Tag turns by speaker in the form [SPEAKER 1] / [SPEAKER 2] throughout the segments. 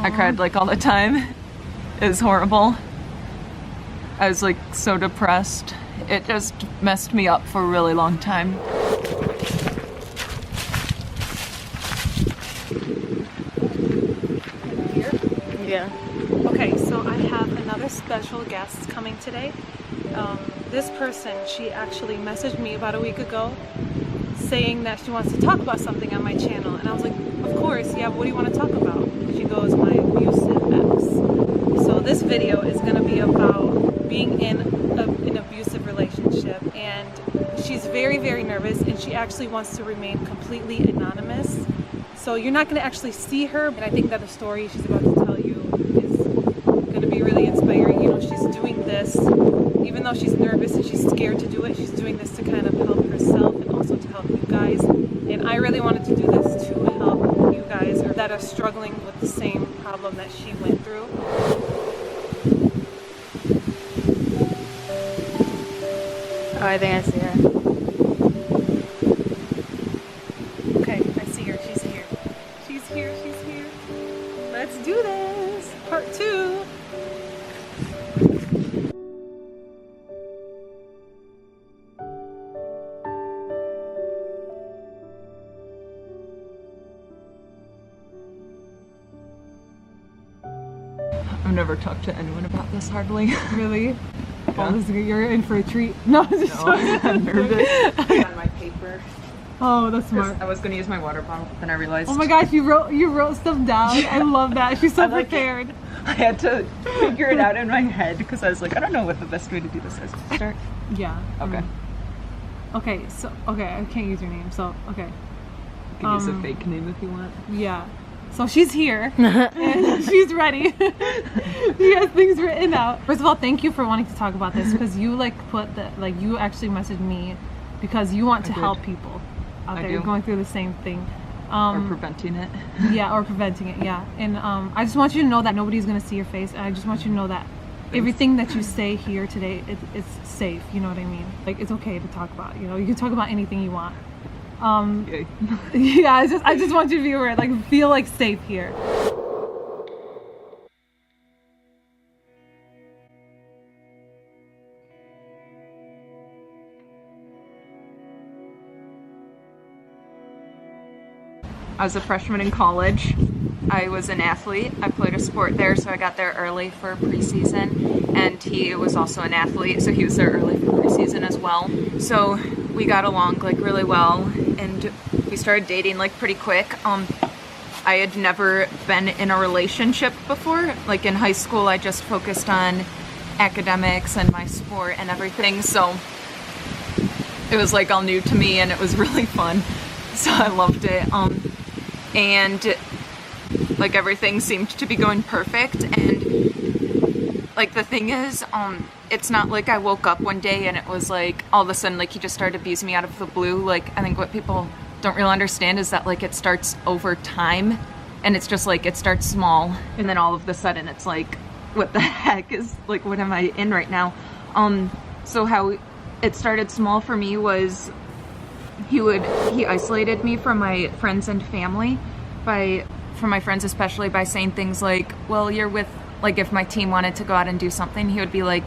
[SPEAKER 1] I cried like all the time. It was horrible. I was like so depressed. It just messed me up for a really long time. Here?
[SPEAKER 2] Yeah.
[SPEAKER 3] Okay, so I have another special guest coming today. This person, she actually messaged me about a week ago saying that she wants to talk about something on my channel. And I was like, of course, yeah, what do you want to talk about? She goes, my abusive ex. So this video is going to be about being in an abusive relationship. And she's very, very nervous, and she actually wants to remain completely anonymous. So you're not going to actually see her, but I think that the story she's about to tell you is going to be really inspiring. You know, she's doing this, even though she's nervous and she's scared to do it, she's doing this to kind of help herself and also to help you guys. And I really wanted to do this to help you guys that are struggling with the same problem that she went through.
[SPEAKER 2] Oh, I think I see her.
[SPEAKER 3] Okay, I see her. She's here. She's here. She's here. Let's do this. Part 2.
[SPEAKER 1] I've never talked to anyone about this hardly.
[SPEAKER 3] Really?
[SPEAKER 1] Yeah.
[SPEAKER 3] Oh, you're in for a treat. No,
[SPEAKER 1] I'm nervous. On my paper.
[SPEAKER 3] Oh, that's smart.
[SPEAKER 1] I was gonna use my water bottle, but then I realized.
[SPEAKER 3] Oh my gosh, you wrote stuff down. I love that. She's so prepared.
[SPEAKER 1] I had to figure it out in my head because I was like, I don't know what the best way to do this is. Start.
[SPEAKER 3] Yeah.
[SPEAKER 1] Okay.
[SPEAKER 3] Okay, so I can't use your name. So okay.
[SPEAKER 1] You can use a fake name if you want.
[SPEAKER 3] Yeah. So she's here and she's ready. She has things written out. First of all, thank you for wanting to talk about this, because you you actually messaged me because you want to help people out there going through the same thing.
[SPEAKER 1] Or preventing it.
[SPEAKER 3] Yeah, or preventing it, yeah. And I just want you to know that nobody's going to see your face, and I just want you to know that everything that you say here today, it's safe, you know what I mean? Like, it's okay to talk about, you know, you can talk about anything you want. Yeah, I just want you to be aware, like, feel like safe here.
[SPEAKER 1] I was a freshman in college. I was an athlete. I played a sport there, so I got there early for preseason. And he was also an athlete, so he was there early for preseason as well. So we got along like really well, and we started dating like pretty quick. I had never been in a relationship before. Like in high school, I just focused on academics and my sport and everything. So it was like all new to me, and it was really fun. So I loved it. And like everything seemed to be going perfect. And like the thing is, it's not like I woke up one day and it was like all of a sudden like he just started abusing me out of the blue. Like I think what people don't really understand is that like it starts over time, and it's just like it starts small, and then all of a sudden it's like, what the heck is, like, what am I in right now? So how it started small for me was he isolated me from my friends and family from my friends especially, by saying things like, well, you're with, like, if my team wanted to go out and do something, he would be like,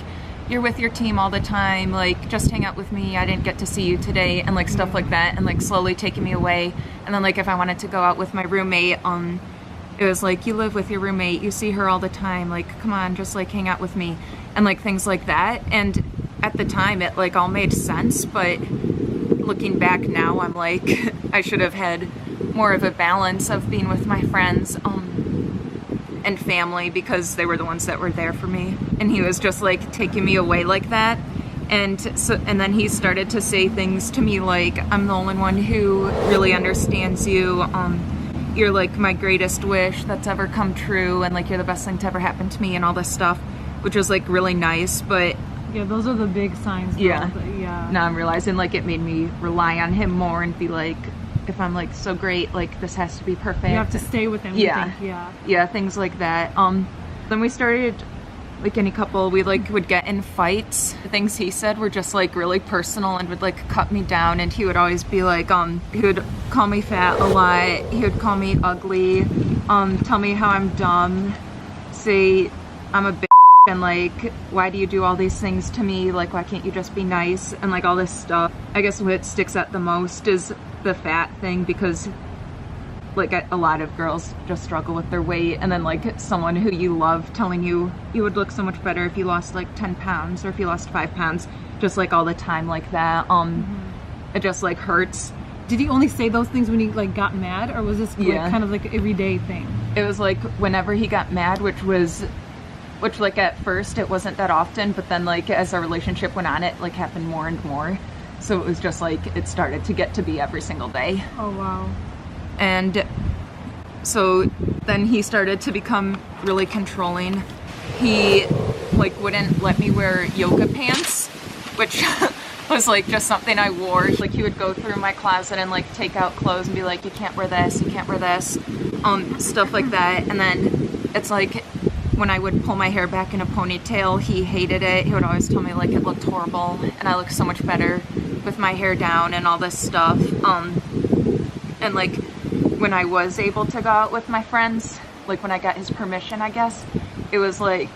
[SPEAKER 1] you're with your team all the time, like, just hang out with me, I didn't get to see you today, and like stuff like that, and like slowly taking me away. And then like if I wanted to go out with my roommate, it was like, you live with your roommate, you see her all the time, like, come on, just like hang out with me, and like things like that. And at the time it like all made sense, but looking back now, I'm like, I should have had more of a balance of being with my friends and family, because they were the ones that were there for me. And he was just like taking me away like that. And then he started to say things to me like, I'm the only one who really understands you. You're like my greatest wish that's ever come true, and like you're the best thing to ever happen to me, and all this stuff, which was like really nice. But
[SPEAKER 3] yeah, those are the big signs.
[SPEAKER 1] Yeah.
[SPEAKER 3] Yeah.
[SPEAKER 1] Now I'm realizing like it made me rely on him more and be like, if I'm like so great, like this has to be perfect.
[SPEAKER 3] You have to stay with him.
[SPEAKER 1] Yeah.
[SPEAKER 3] You think, yeah.
[SPEAKER 1] Yeah, things like that. Then we started like any couple, we like would get in fights. The things he said were just like really personal and would like cut me down, and he would always be like, he would call me fat a lot, he would call me ugly, tell me how I'm dumb, say I'm a bitch, and like, why do you do all these things to me? Like, why can't you just be nice? And like all this stuff. I guess what sticks out the most is the fat thing, because like a lot of girls just struggle with their weight, and then like someone who you love telling you you would look so much better if you lost like 10 pounds or if you lost 5 pounds, just like all the time like that. It just like hurts.
[SPEAKER 3] Did he only say those things when he like got mad, or was this like kind of like an everyday thing?
[SPEAKER 1] It was like whenever he got mad, which like at first it wasn't that often, but then like as our relationship went on, it like happened more and more. So it was just like it started to get to be every single day.
[SPEAKER 3] Oh wow.
[SPEAKER 1] And so then he started to become really controlling. He like wouldn't let me wear yoga pants, which was like just something I wore. Like he would go through my closet and like take out clothes and be like, you can't wear this, you can't wear this, stuff like that. And then it's like when I would pull my hair back in a ponytail, he hated it. He would always tell me like it looked horrible and I looked so much better with my hair down and all this stuff. And like when I was able to go out with my friends, like when I got his permission, I guess, it was like,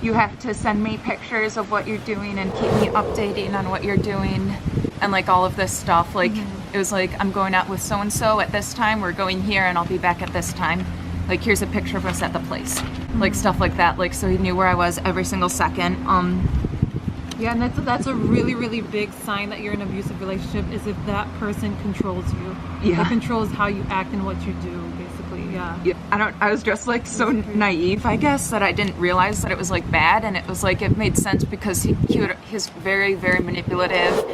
[SPEAKER 1] you have to send me pictures of what you're doing and keep me updating on what you're doing and like all of this stuff. Like it was like, I'm going out with so-and-so at this time, we're going here and I'll be back at this time. Like here's a picture of us at the place. Like stuff like that. Like so he knew where I was every single second.
[SPEAKER 3] Yeah, and that's a really, really big sign that you're in an abusive relationship, is if that person controls you.
[SPEAKER 1] Yeah.
[SPEAKER 3] It controls how you act and what you do, basically. Yeah.
[SPEAKER 1] I was just like so naive, I guess, that I didn't realize that it was like bad, and it was like it made sense because he's very, very manipulative,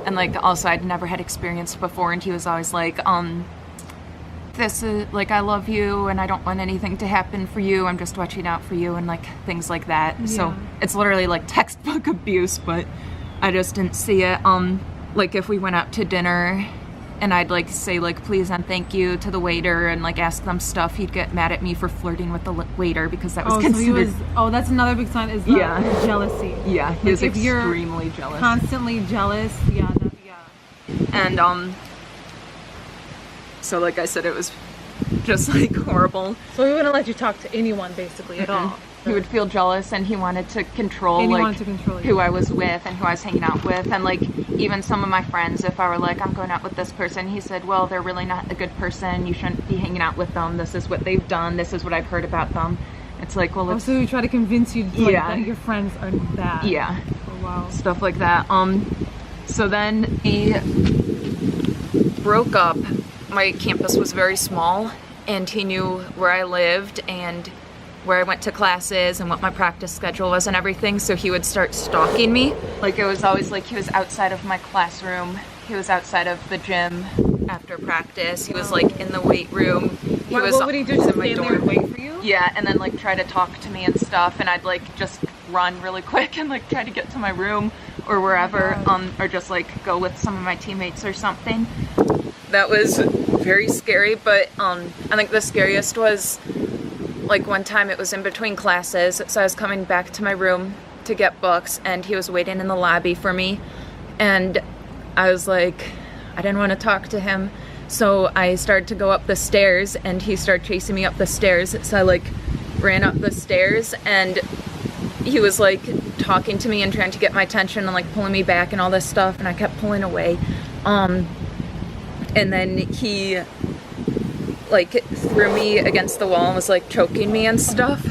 [SPEAKER 1] and like also I'd never had experience before, and he was always like, this is like, I love you and I don't want anything to happen for you, I'm just watching out for you, and like things like that. Yeah. So it's literally like textbook abuse, but I just didn't see it. Like if we went out to dinner and I'd like say like please and thank you to the waiter and like ask them stuff, he'd get mad at me for flirting with the waiter because that was considered.
[SPEAKER 3] So that's another big sign, is jealousy.
[SPEAKER 1] Yeah, he's like, extremely jealous.
[SPEAKER 3] Constantly jealous.
[SPEAKER 1] And so like I said, it was just like horrible.
[SPEAKER 3] So he wouldn't let you talk to anyone basically at all.
[SPEAKER 1] He would feel jealous and he wanted to control who I was with and who I was hanging out with. And like even some of my friends, if I were like, I'm going out with this person, he said, well, they're really not a good person, you shouldn't be hanging out with them, this is what they've done, this is what I've heard about them. It's like, well,
[SPEAKER 3] so he tried to convince you that your friends are bad.
[SPEAKER 1] Yeah.
[SPEAKER 3] Oh, wow.
[SPEAKER 1] Stuff like that. So then we broke up. My campus was very small, and he knew where I lived and where I went to classes and what my practice schedule was and everything, so he would start stalking me. Like it was always like he was outside of my classroom, he was outside of the gym after practice, he was like in the weight room.
[SPEAKER 3] What would he do, just stand there and wait for you?
[SPEAKER 1] Yeah, and then like try to talk to me and stuff, and I'd like just run really quick and like try to get to my room or wherever, or just like go with some of my teammates or something. That was very scary, but I think the scariest was like one time it was in between classes, so I was coming back to my room to get books and he was waiting in the lobby for me, and I was like, I didn't want to talk to him, so I started to go up the stairs and he started chasing me up the stairs, so I like ran up the stairs and he was like talking to me and trying to get my attention and like pulling me back and all this stuff, and I kept pulling away. And then he like threw me against the wall and was like choking me and stuff.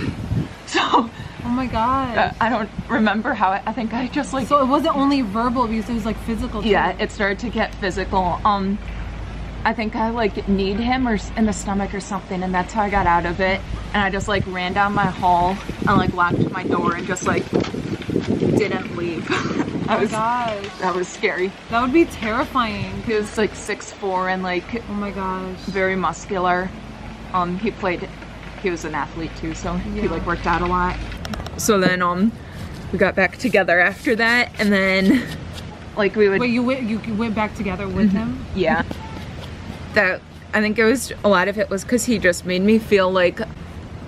[SPEAKER 1] So,
[SPEAKER 3] oh my god.
[SPEAKER 1] I don't remember how I think I just like.
[SPEAKER 3] So it wasn't only verbal abuse; it was like physical too.
[SPEAKER 1] Yeah, it started to get physical. I think I like kneed him or in the stomach or something, and that's how I got out of it. And I just like ran down my hall and like locked my door and just like didn't leave.
[SPEAKER 3] Oh my gosh.
[SPEAKER 1] That was scary.
[SPEAKER 3] That would be terrifying.
[SPEAKER 1] He was like 6'4" and like,
[SPEAKER 3] oh my gosh,
[SPEAKER 1] very muscular. He was an athlete too, so he like worked out a lot. So then we got back together after that, and then like we would.
[SPEAKER 3] Wait, you went back together with him?
[SPEAKER 1] Yeah. That, I think it was, a lot of it was because he just made me feel like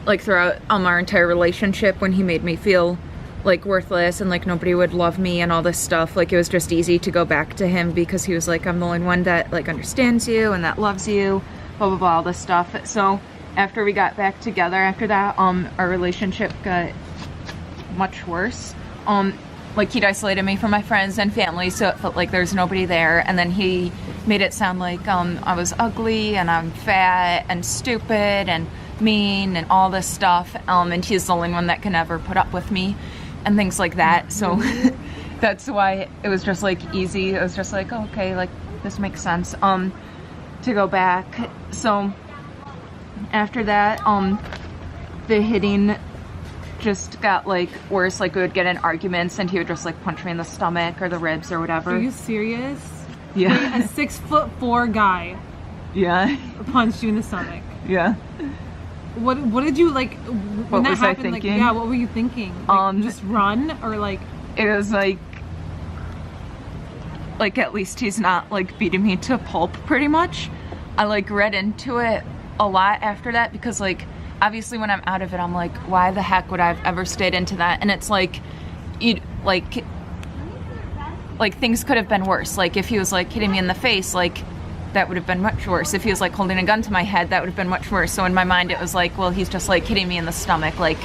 [SPEAKER 1] like throughout our entire relationship, when he made me feel like worthless and like nobody would love me and all this stuff, like it was just easy to go back to him because he was like, I'm the only one that like understands you and that loves you, blah blah blah, all this stuff. So after we got back together after that, our relationship got much worse. Like he'd isolated me from my friends and family, so it felt like there's nobody there. And then he made it sound like I was ugly and I'm fat and stupid and mean and all this stuff. And he's the only one that can ever put up with me and things like that. So that's why it was just like easy. It was just like, oh, okay, like this makes sense to go back. So after that, the hitting just got like worse. Like we would get in arguments and he would just like punch me in the stomach or the ribs or whatever.
[SPEAKER 3] Are you serious?
[SPEAKER 1] Yeah.
[SPEAKER 3] A 6'4" guy
[SPEAKER 1] Yeah.
[SPEAKER 3] punched you in the stomach.
[SPEAKER 1] Yeah.
[SPEAKER 3] What did you like when
[SPEAKER 1] What
[SPEAKER 3] that
[SPEAKER 1] was I
[SPEAKER 3] happened? Like,
[SPEAKER 1] thinking?
[SPEAKER 3] yeah, what were you thinking? Like, just run or like?
[SPEAKER 1] It was like at least he's not like beating me to pulp pretty much. I like read into it a lot after that because like obviously when I'm out of it, I'm like, why the heck would I have ever stayed into that? And it's like, you like things could have been worse. Like if he was like hitting me in the face, like that would have been much worse. If he was like holding a gun to my head, that would have been much worse. So in my mind, it was like, well, he's just like hitting me in the stomach. Like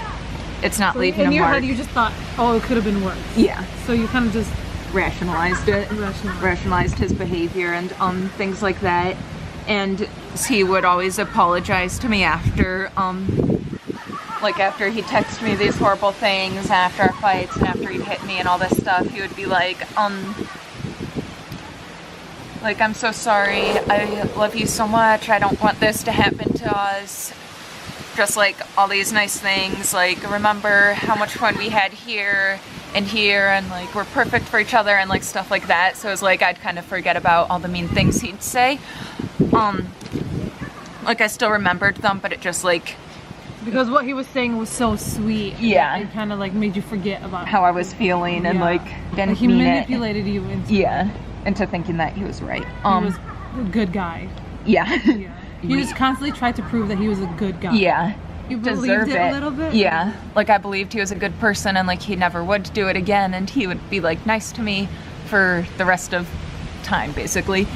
[SPEAKER 1] it's not leaving a mark.
[SPEAKER 3] In your head, you just thought, oh, it could have been worse.
[SPEAKER 1] Yeah.
[SPEAKER 3] So you kind of just
[SPEAKER 1] rationalized it, rationalized his behavior and things like that. And he would always apologize to me after like after he'd text me these horrible things after our fights and after he'd hit me and all this stuff. He would be like I'm so sorry, I love you so much, I don't want this to happen to us, just like all these nice things, like remember how much fun we had here and like we're perfect for each other and like stuff like that. So it was like I'd kind of forget about all the mean things he'd say. Like I still remembered them, but it just like
[SPEAKER 3] because what he was saying was so sweet.
[SPEAKER 1] Yeah.
[SPEAKER 3] It kind of like made you forget about
[SPEAKER 1] how I was feeling and like didn't
[SPEAKER 3] he
[SPEAKER 1] mean
[SPEAKER 3] manipulated you into
[SPEAKER 1] into thinking that he was right.
[SPEAKER 3] He was a good guy.
[SPEAKER 1] Yeah.
[SPEAKER 3] Yeah. He just constantly tried to prove that he was a good guy.
[SPEAKER 1] Yeah.
[SPEAKER 3] You
[SPEAKER 1] Deserve
[SPEAKER 3] believed it
[SPEAKER 1] it
[SPEAKER 3] a little bit?
[SPEAKER 1] Yeah. Like I believed he was a good person and like he never would do it again and he would be like nice to me for the rest of time basically.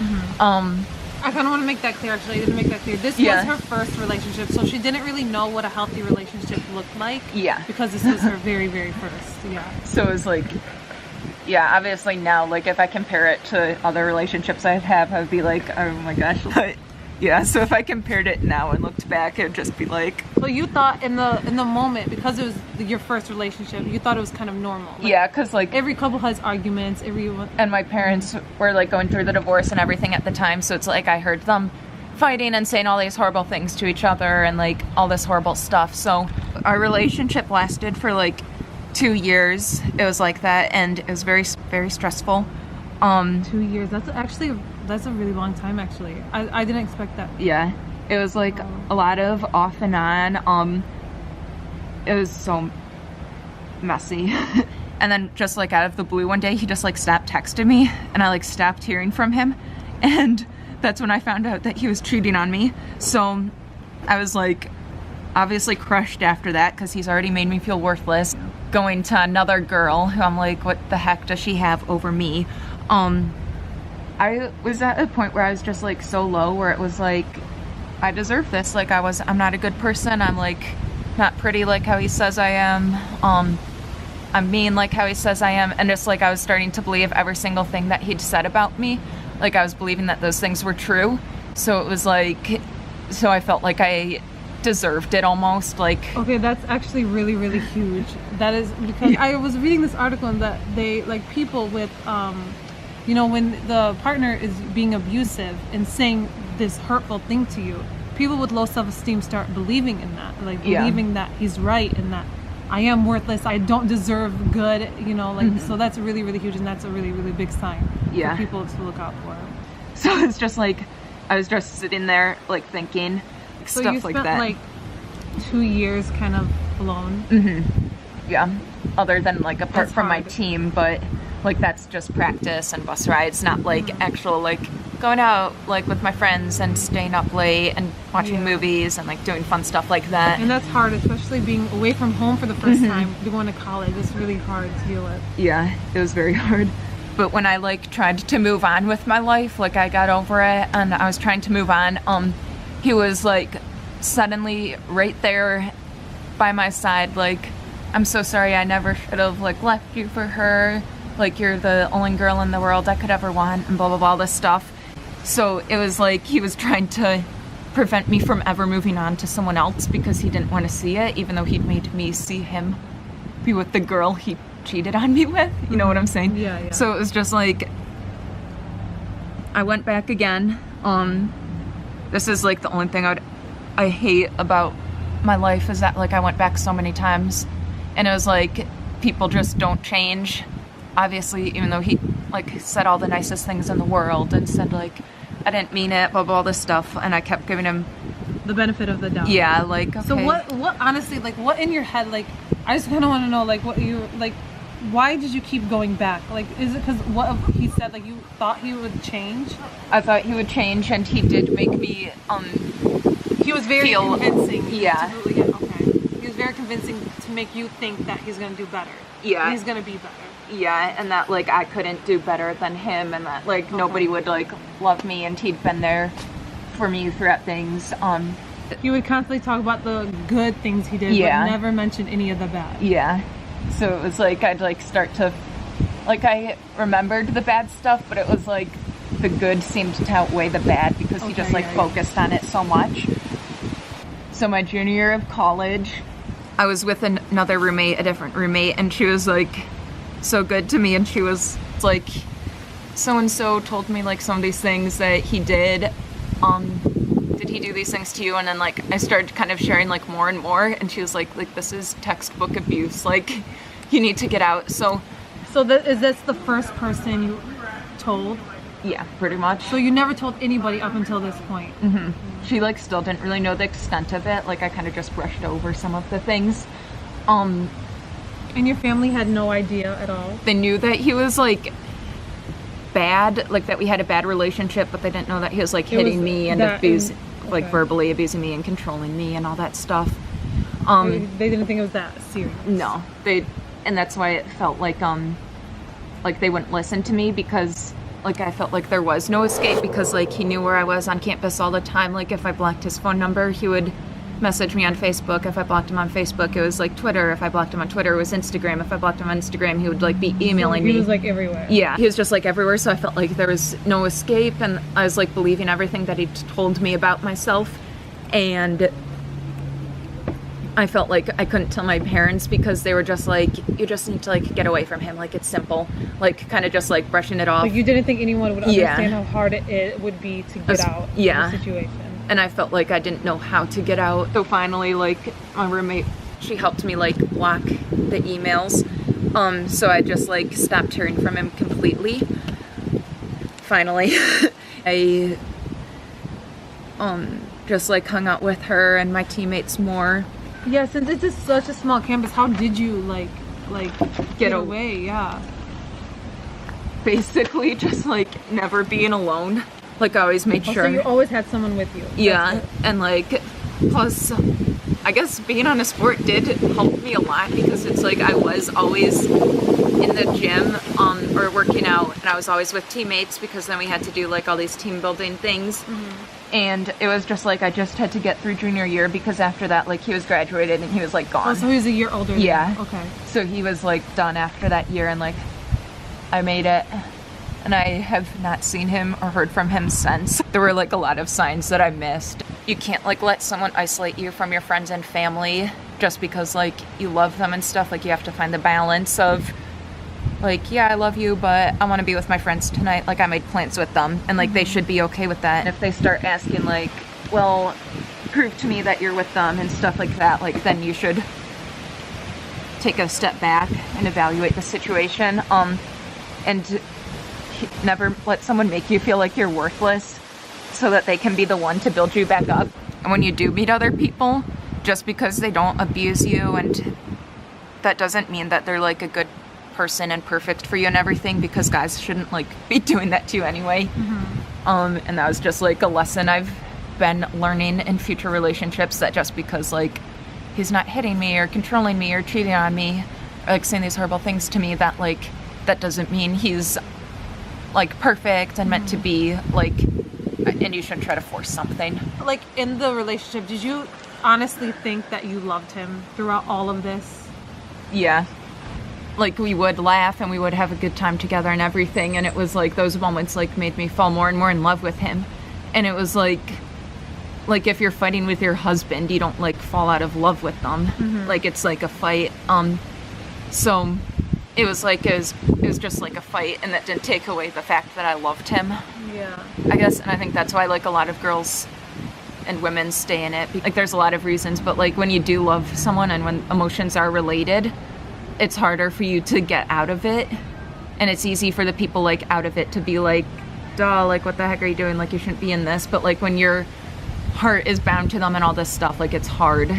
[SPEAKER 3] I kind of want to make that clear actually. I didn't make that clear. This was her first relationship, so she didn't really know what a healthy relationship looked like. Yeah. Because this was her very, very first. Yeah.
[SPEAKER 1] So it was like, yeah, obviously now, like if I compare it to other relationships I have, I would be like, oh my gosh. Like, yeah, so if I compared it now and looked back, it would just be like.
[SPEAKER 3] So you thought in the moment, because it was your first relationship, you thought it was kind of normal. Like,
[SPEAKER 1] yeah, because like
[SPEAKER 3] every couple has arguments. Everyone.
[SPEAKER 1] And my parents were like going through the divorce and everything at the time, so it's like I heard them fighting and saying all these horrible things to each other and like all this horrible stuff. So our relationship lasted for like 2 years. It was like that, and it was very, very stressful.
[SPEAKER 3] 2 years. That's a really long time actually. I didn't expect that.
[SPEAKER 1] Yeah. It was like a lot of off and on. It was so messy. And then just like out of the blue one day, he just like stopped texting me and I like stopped hearing from him. And that's when I found out that he was cheating on me. So I was like obviously crushed after that because he's already made me feel worthless. Going to another girl who I'm like, what the heck does she have over me? I was at a point where I was just like so low where it was like, I deserve this. Like I'm not a good person. I'm like not pretty like how he says I am. I'm mean like how he says I am. And just like I was starting to believe every single thing that he'd said about me. Like I was believing that those things were true. So it was like, so I felt like I deserved it almost. Like,
[SPEAKER 3] okay, that's actually really, really huge. That is because I was reading this article and that they like people with you know, when the partner is being abusive and saying this hurtful thing to you, people with low self-esteem start believing in that, like believing that he's right and that I am worthless, I don't deserve good, you know, like so that's really, really huge, and that's a really, really big sign for people to look out for.
[SPEAKER 1] So it's just like I was just sitting there like thinking
[SPEAKER 3] so
[SPEAKER 1] stuff
[SPEAKER 3] you
[SPEAKER 1] like
[SPEAKER 3] spent
[SPEAKER 1] that.
[SPEAKER 3] Like 2 years kind of alone.
[SPEAKER 1] Yeah, other than like apart
[SPEAKER 3] That's
[SPEAKER 1] from my
[SPEAKER 3] hard.
[SPEAKER 1] team, but like that's just practice and bus rides, not like actual like going out like with my friends and staying up late and watching movies and like doing fun stuff like that.
[SPEAKER 3] And that's hard, especially being away from home for the first time, going to college. It's really hard to deal with.
[SPEAKER 1] Yeah, it was very hard. But when I like tried to move on with my life, like I got over it and I was trying to move on, he was like suddenly right there by my side, like, I'm so sorry, I never should have like left you for her. Like, you're the only girl in the world I could ever want, and blah, blah, blah, all this stuff. So it was like he was trying to prevent me from ever moving on to someone else because he didn't want to see it, even though he'd made me see him be with the girl he cheated on me with. You know what I'm saying?
[SPEAKER 3] Yeah.
[SPEAKER 1] So it was just like, I went back again. This is like the only thing I hate about my life is that like I went back so many times, and it was like people just don't change. Obviously, even though he like said all the nicest things in the world and said like I didn't mean it, blah blah, all this stuff, and I kept giving him
[SPEAKER 3] The benefit of the doubt.
[SPEAKER 1] yeah, like okay.
[SPEAKER 3] So what honestly, like what in your head, like I just kind of want to know, like what you like, why did you keep going back? Like, is it because what he said, like you thought he would change?
[SPEAKER 1] I thought he would change, and he did make me
[SPEAKER 3] He was very convincing.
[SPEAKER 1] Yeah.
[SPEAKER 3] Okay. He was very convincing to make you think that he's gonna do better.
[SPEAKER 1] Yeah.
[SPEAKER 3] And he's gonna be better.
[SPEAKER 1] Yeah, and that like I couldn't do better than him, and that like nobody would like love me, and he'd been there for me throughout things.
[SPEAKER 3] He would constantly talk about the good things he did,
[SPEAKER 1] Yeah.
[SPEAKER 3] but never mention any of the bad.
[SPEAKER 1] Yeah. So it was like I'd like start to like I remembered the bad stuff, but it was like the good seemed to outweigh the bad because he just like focused on it so much. So my junior year of college, I was with another roommate, a different roommate, and she was like so good to me, and she was like, so and so told me like some of these things that he did. Did he do these things to you? And then like I started kind of sharing like more and more, and she was like this is textbook abuse, like you need to get out. So
[SPEAKER 3] is this the first person you told?
[SPEAKER 1] yeah, pretty much.
[SPEAKER 3] So you never told anybody up until this point?
[SPEAKER 1] Mm-hmm. She like still didn't really know the extent of it. Like I kind of just brushed over some of the things.
[SPEAKER 3] And your family had no idea at all?
[SPEAKER 1] They knew that he was like bad, like that we had a bad relationship, but they didn't know that he was like hitting me and like verbally abusing me and controlling me and all that stuff.
[SPEAKER 3] They didn't think it was that serious.
[SPEAKER 1] No, and that's why it felt like they wouldn't listen to me, because like I felt like there was no escape, because like he knew where I was on campus all the time. Like if I blocked his phone number, he would message me on Facebook. If I blocked him on Facebook, it was like Twitter. If I blocked him on Twitter, it was Instagram. If I blocked him on Instagram, he would like be emailing me.
[SPEAKER 3] He was like everywhere.
[SPEAKER 1] Yeah, he was just like everywhere, so I felt like there was no escape, and I was like believing everything that he told me about myself, and I felt like I couldn't tell my parents because they were just like, you just need to like get away from him, like it's simple, like kind of just like brushing it off.
[SPEAKER 3] Like you didn't think anyone would understand how hard it would be to get out of the situation.
[SPEAKER 1] And I felt like I didn't know how to get out. So finally, like my roommate, she helped me like block the emails. So I just like stopped hearing from him completely. Finally, I just like hung out with her and my teammates more.
[SPEAKER 3] Yeah, since this is such a small campus, how did you like get away? Yeah.
[SPEAKER 1] Basically, just like never being alone. Like I always made sure.
[SPEAKER 3] So you always had someone with you.
[SPEAKER 1] Yeah, and like plus I guess being on a sport did help me a lot, because it's like I was always in the gym or working out, and I was always with teammates, because then we had to do like all these team building things. Mm-hmm. And it was just like I just had to get through junior year, because after that like he was graduated and he was like gone.
[SPEAKER 3] Oh, so he was a year older.
[SPEAKER 1] Yeah.
[SPEAKER 3] Okay.
[SPEAKER 1] So he was like done after that year, and like I made it. And I have not seen him or heard from him since. There were like a lot of signs that I missed. You can't like let someone isolate you from your friends and family just because like you love them and stuff. Like you have to find the balance of like, yeah, I love you, but I want to be with my friends tonight. Like I made plans with them, and like they should be okay with that. And if they start asking like, well, prove to me that you're with them and stuff like that, like then you should take a step back and evaluate the situation. And never let someone make you feel like you're worthless, so that they can be the one to build you back up. And when you do meet other people, just because they don't abuse you, and that doesn't mean that they're like a good person and perfect for you and everything, because guys shouldn't like be doing that to you anyway. And that was just like a lesson I've been learning in future relationships, that just because like he's not hitting me or controlling me or cheating on me or like saying these horrible things to me, that like that doesn't mean he's like perfect and meant to be like, and you shouldn't try to force something.
[SPEAKER 3] Like in the relationship, did you honestly think that you loved him throughout all of this?
[SPEAKER 1] Yeah. Like we would laugh and we would have a good time together and everything, and it was like those moments like made me fall more and more in love with him. And it was like if you're fighting with your husband, you don't like fall out of love with them. Like it's like a fight. So it was like it was just like a fight, and that didn't take away the fact that I loved him.
[SPEAKER 3] Yeah.
[SPEAKER 1] I guess, and I think that's why like a lot of girls and women stay in it. Like there's a lot of reasons, but like when you do love someone and when emotions are related, it's harder for you to get out of it. And it's easy for the people like out of it to be like, duh, like what the heck are you doing? Like you shouldn't be in this. But like when your heart is bound to them and all this stuff, like it's hard,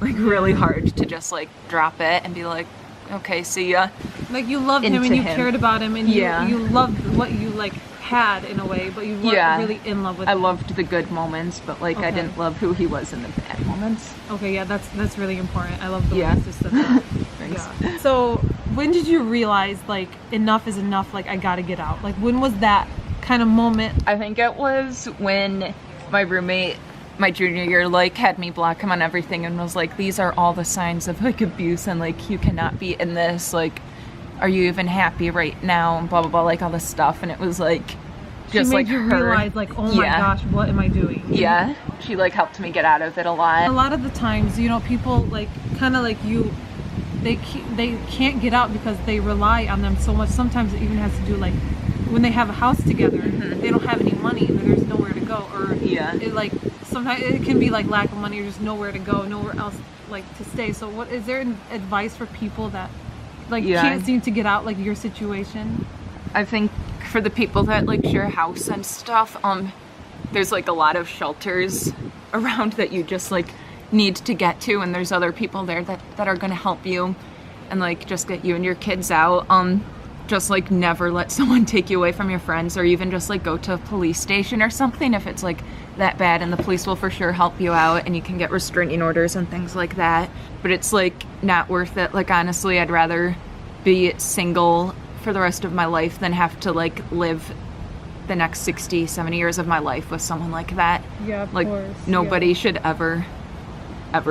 [SPEAKER 1] like really hard to just like drop it and be like, okay, see ya. Like
[SPEAKER 3] you loved him and you cared about him and you loved what you like had in a way, but you weren't really in love with him.
[SPEAKER 1] I loved the good moments, but like I didn't love who he was in the bad moments.
[SPEAKER 3] Okay, yeah, that's really important. I love the way you just said that.
[SPEAKER 1] Thanks.
[SPEAKER 3] Yeah. So when did you realize like enough is enough, like I gotta get out? Like when was that kind of moment?
[SPEAKER 1] I think it was when my roommate my junior year like had me block him on everything and was like, these are all the signs of like abuse and like you cannot be in this, like are you even happy right now, and blah blah blah, like all this stuff. And it was like just
[SPEAKER 3] she
[SPEAKER 1] like
[SPEAKER 3] made you
[SPEAKER 1] her
[SPEAKER 3] realize like, oh my gosh, what am I doing?
[SPEAKER 1] Yeah, she like helped me get out of it a lot.
[SPEAKER 3] A lot of the times, you know, people like kind of like you, they can't get out because they rely on them so much. Sometimes it even has to do like when they have a house together, they don't have any money and there's nowhere to go, or it like sometimes it can be like lack of money or just nowhere to go, nowhere else like to stay. So what is there advice for people that like can't seem to get out, like your situation?
[SPEAKER 1] I think for the people that like share a house and stuff, there's like a lot of shelters around that you just like need to get to, and there's other people there that are going to help you and like just get you and your kids out. Just like never let someone take you away from your friends, or even just like go to a police station or something if it's like that bad, and the police will for sure help you out and you can get restraining orders and things like that. But it's like not worth it. Like honestly, I'd rather be single for the rest of my life than have to like live the next 60-70 years of my life with someone like that.
[SPEAKER 3] Yeah, of
[SPEAKER 1] like
[SPEAKER 3] course.
[SPEAKER 1] Nobody should ever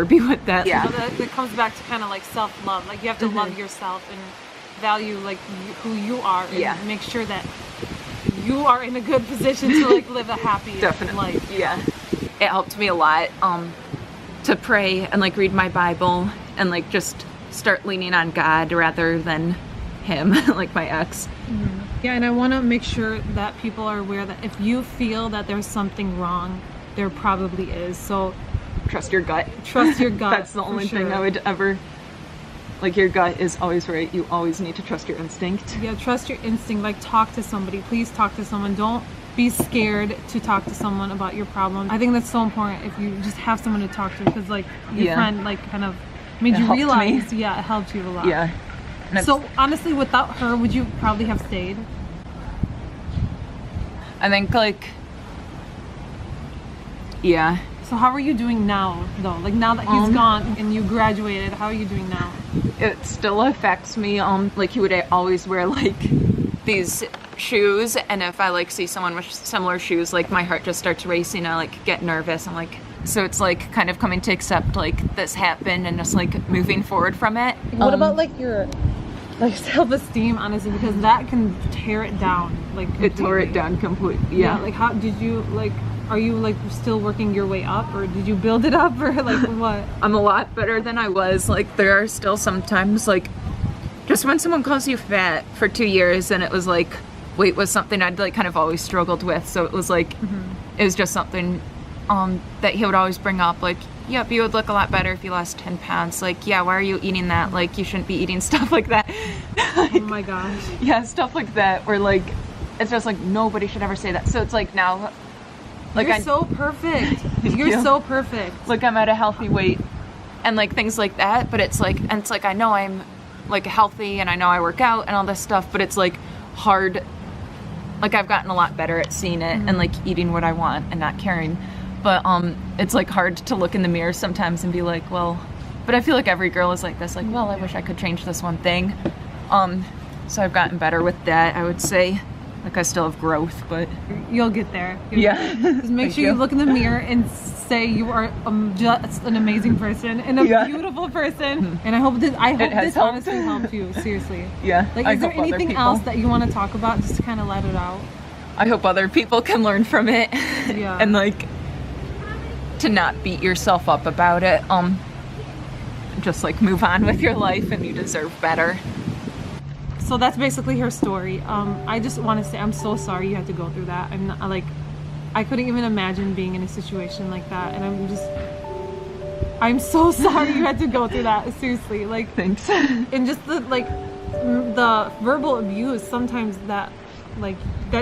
[SPEAKER 1] be with that.
[SPEAKER 3] Yeah, so that comes back to kind of like self-love. Like you have to love yourself and value like who you are, and make sure that you are in a good position to like live a happy life.
[SPEAKER 1] Yeah, it helped me a lot to pray and like read my Bible and like just start leaning on God rather than him, like my ex.
[SPEAKER 3] Yeah, and I want to make sure that people are aware that if you feel that there's something wrong, there probably is. So
[SPEAKER 1] trust your gut.
[SPEAKER 3] Trust your gut.
[SPEAKER 1] That's the only thing I would ever. Like your gut is always right. You always need to trust your instinct.
[SPEAKER 3] Yeah, trust your instinct. Like talk to somebody. Please talk to someone. Don't be scared to talk to someone about your problem. I think that's so important if you just have someone to talk to, because like your friend like kind of made you realize. Yeah, it helped you a lot.
[SPEAKER 1] Yeah.
[SPEAKER 3] So honestly, without her, would you probably have stayed?
[SPEAKER 1] I think like, yeah.
[SPEAKER 3] So how are you doing now, though? Like now that he's gone and you graduated, how are you doing now?
[SPEAKER 1] It still affects me. Like he would always wear like these shoes, and if I like see someone with similar shoes, like my heart just starts racing. I like get nervous. I'm like, so it's like kind of coming to accept like this happened and just like moving forward from it.
[SPEAKER 3] What about like your like self-esteem, honestly, because that can tear it down. Like completely.
[SPEAKER 1] It tore it down completely. Yeah.
[SPEAKER 3] Like how did you like? Are you like still working your way up, or did you build it up, or like what?
[SPEAKER 1] I'm a lot better than I was. Like there are still sometimes like just when someone calls you fat for 2 years, and it was like weight was something I'd like kind of always struggled with. So it was like it was just something that he would always bring up, like, yep, you would look a lot better if you lost 10 pounds. Like, yeah, why are you eating that? Like, you shouldn't be eating stuff like that. Like,
[SPEAKER 3] oh my gosh.
[SPEAKER 1] Yeah, stuff like that, where like it's just like nobody should ever say that. So it's like now. Like
[SPEAKER 3] you're so perfect. You're so perfect.
[SPEAKER 1] Like I'm at a healthy weight and like things like that, but it's like, and it's like I know I'm like healthy and I know I work out and all this stuff, but it's like hard like I've gotten a lot better at seeing it and like eating what I want and not caring. But it's like hard to look in the mirror sometimes and be like, well, but I feel like every girl is like this, like, well, I wish I could change this one thing. So I've gotten better with that, I would say. Like I still have growth, but
[SPEAKER 3] You'll get there.
[SPEAKER 1] yeah.
[SPEAKER 3] Just make sure you look in the mirror and say you are just an amazing person and a beautiful person. And I hope this honestly helped you. Seriously.
[SPEAKER 1] Yeah.
[SPEAKER 3] Like, is there anything else that you want to talk about, just to kind of let it out?
[SPEAKER 1] I hope other people can learn from it.
[SPEAKER 3] Yeah.
[SPEAKER 1] And like to not beat yourself up about it. Just like move on with your life, and you deserve better.
[SPEAKER 3] So that's basically her story. I just want to say I'm so sorry you had to go through that. I'm not, like, I couldn't even imagine being in a situation like that, and I'm so sorry you had to go through that. Seriously, like,
[SPEAKER 1] Thanks.
[SPEAKER 3] and just the verbal abuse, sometimes that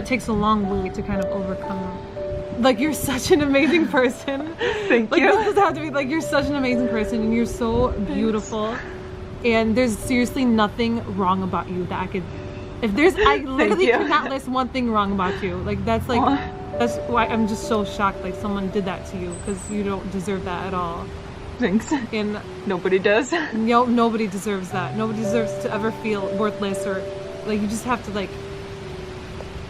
[SPEAKER 3] takes a long way to kind of overcome. Like, you're such an amazing person.
[SPEAKER 1] Thank
[SPEAKER 3] like,
[SPEAKER 1] you.
[SPEAKER 3] This doesn't have to be like, you're such an amazing person, and you're so beautiful. And there's seriously nothing wrong about you that I could. I literally cannot list one thing wrong about you. Like, that's why I'm just so shocked. Like, someone did that to you, because you don't deserve that at all.
[SPEAKER 1] Thanks.
[SPEAKER 3] And
[SPEAKER 1] Nobody does.
[SPEAKER 3] nobody deserves that. Nobody deserves to ever feel worthless, or like, you just have to like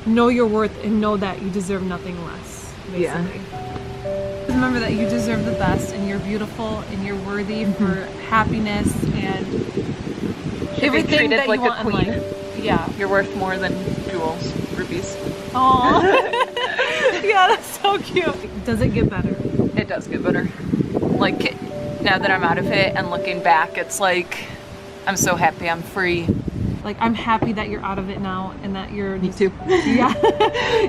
[SPEAKER 3] know your worth and know that you deserve nothing less. Basically.
[SPEAKER 1] Yeah.
[SPEAKER 3] Remember that you deserve the best, and you're beautiful, and you're worthy for happiness and everything that you want in life. Yeah.
[SPEAKER 1] You're worth more than jewels, rubies.
[SPEAKER 3] Aww. Yeah, that's so cute. Does it get better?
[SPEAKER 1] It does get better. Like, now that I'm out of it and looking back, it's like, I'm so happy I'm free.
[SPEAKER 3] Like, I'm happy that you're out of it now, and that you're
[SPEAKER 1] Me too.
[SPEAKER 3] Yeah.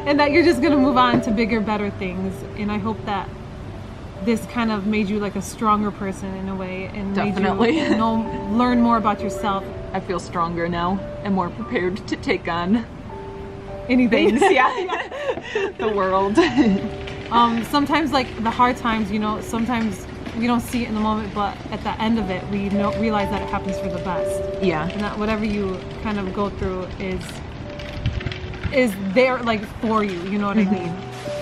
[SPEAKER 3] And that you're just gonna move on to bigger, better things. And I hope that this kind of made you like a stronger person in a way, and
[SPEAKER 1] Definitely.
[SPEAKER 3] made you learn more about yourself.
[SPEAKER 1] I feel stronger now and more prepared to take on
[SPEAKER 3] Anything.
[SPEAKER 1] things. Yeah. The world.
[SPEAKER 3] Sometimes, like, the hard times, sometimes we don't see it in the moment, but at the end of it, we realize that it happens for the best.
[SPEAKER 1] Yeah.
[SPEAKER 3] And that whatever you kind of go through is there, like, for you. You know what I mean?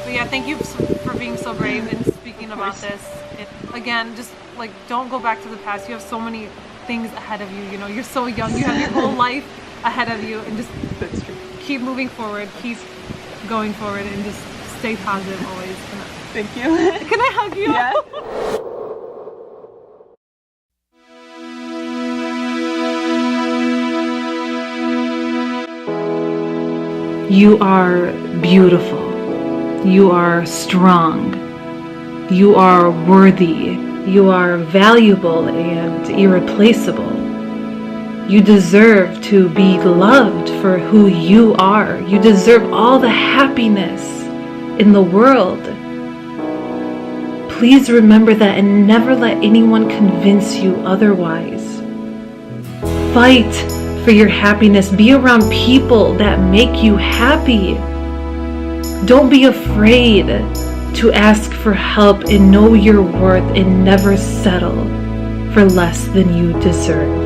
[SPEAKER 3] So yeah, thank you for being so brave and speaking about this. Again, just like, don't go back to the past. You have so many things ahead of you. You're so young. You have your whole life ahead of you, and just keep moving forward, keep going forward, and just stay positive always.
[SPEAKER 1] Thank you.
[SPEAKER 3] Can I hug you?
[SPEAKER 1] Yeah.
[SPEAKER 4] You are beautiful. You are strong. You are worthy. You are valuable and irreplaceable. You deserve to be loved for who you are. You deserve all the happiness in the world. Please remember that, and never let anyone convince you otherwise. Fight for your happiness. Be around people that make you happy. Don't be afraid to ask for help, and know your worth, and never settle for less than you deserve.